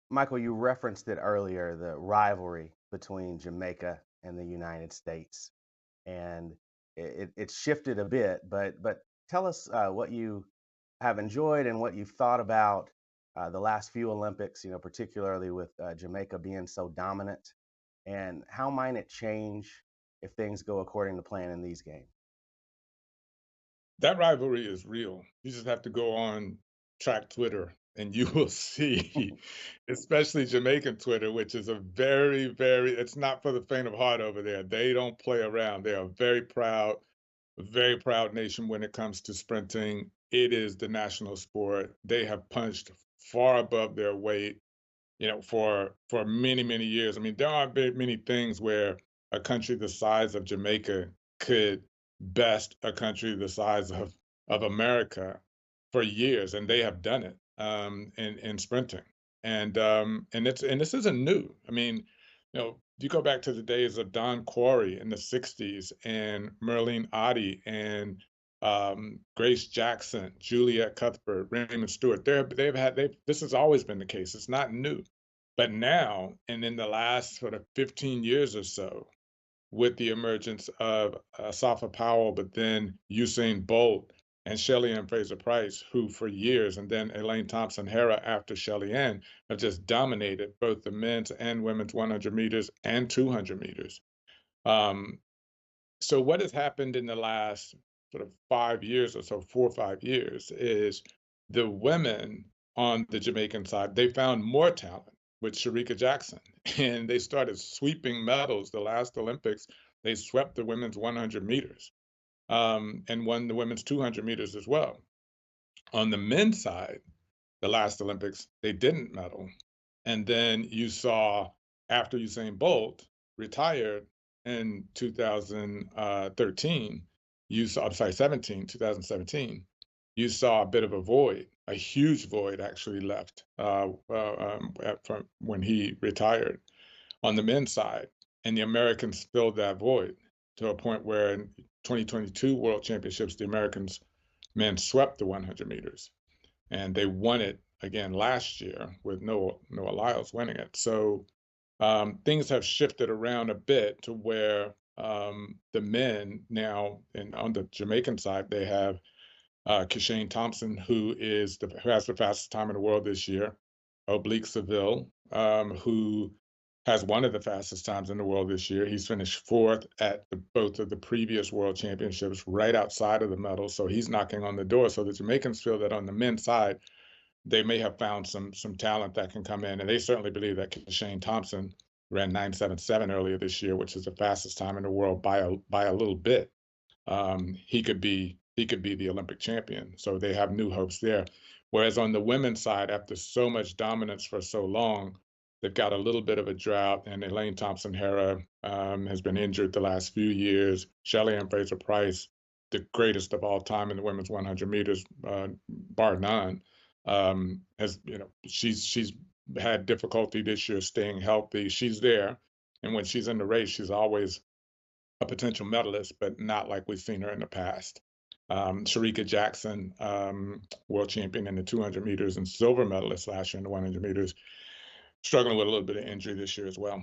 Michael, you referenced it earlier, the rivalry between Jamaica and the United States, and it's shifted a bit. But tell us what you have enjoyed and what you've thought about the last few Olympics. You know, particularly with Jamaica being so dominant, and how might it change if things go according to plan in these games? That rivalry is real. You just have to go on track Twitter and you will see, especially Jamaican Twitter, which is a it's not for the faint of heart over there. They don't play around. They are a very proud nation when it comes to sprinting. It is the national sport. They have punched far above their weight, for many, many years. I mean, there aren't very many things where a country the size of Jamaica could best a country the size of America for years, and they have done it in sprinting. And this isn't new. I mean, you go back to the days of Don Quarry in the '60s and Merlene Ottey and Grace Jackson, Juliet Cuthbert, Raymond Stewart. They've this has always been the case. It's not new. But now, and in the last sort of 15 years or so, with the emergence of Safa Powell, but then Usain Bolt and Shelly Ann Fraser Price, who for years, and then Elaine Thompson Hera after Shelly Ann, have just dominated both the men's and women's 100 meters and 200 meters. Um, so what has happened in the last sort of 5 years or so, 4 or 5 years, is the women on the Jamaican side, they found more talent with Sharika Jackson, and they started sweeping medals. The last Olympics, they swept the women's 100 meters, and won the women's 200 meters as well. On the men's side, the last Olympics, they didn't medal. And then you saw after Usain Bolt retired in 2013, I'm sorry, 2017, you saw a bit of a void, a huge void actually left from when he retired on the men's side. And the Americans filled that void to a point where in 2022 World Championships, the Americans men swept the 100 meters and they won it again last year with Noah Lyles winning it. So things have shifted around a bit to where the men now, and on the Jamaican side, they have Kishane Thompson, who has the fastest time in the world this year. Oblique Seville, who has one of the fastest times in the world this year. He's finished fourth at both of the previous world championships, right outside of the medal. So he's knocking on the door. So the Jamaicans feel that on the men's side, they may have found some talent that can come in, and they certainly believe that Shane Thompson ran 9.77 earlier this year, which is the fastest time in the world by a little bit. He could be the Olympic champion. So they have new hopes there. Whereas on the women's side, after so much dominance for so long, they've got a little bit of a drought. And Elaine Thompson Hera has been injured the last few years. Shelly Ann Fraser Price, the greatest of all time in the women's 100 meters, bar none, has she's had difficulty this year staying healthy. She's there, and when she's in the race, she's always a potential medalist, but not like we've seen her in the past. Sharika Jackson, world champion in the 200 meters and silver medalist last year in the 100 meters, struggling with a little bit of injury this year as well.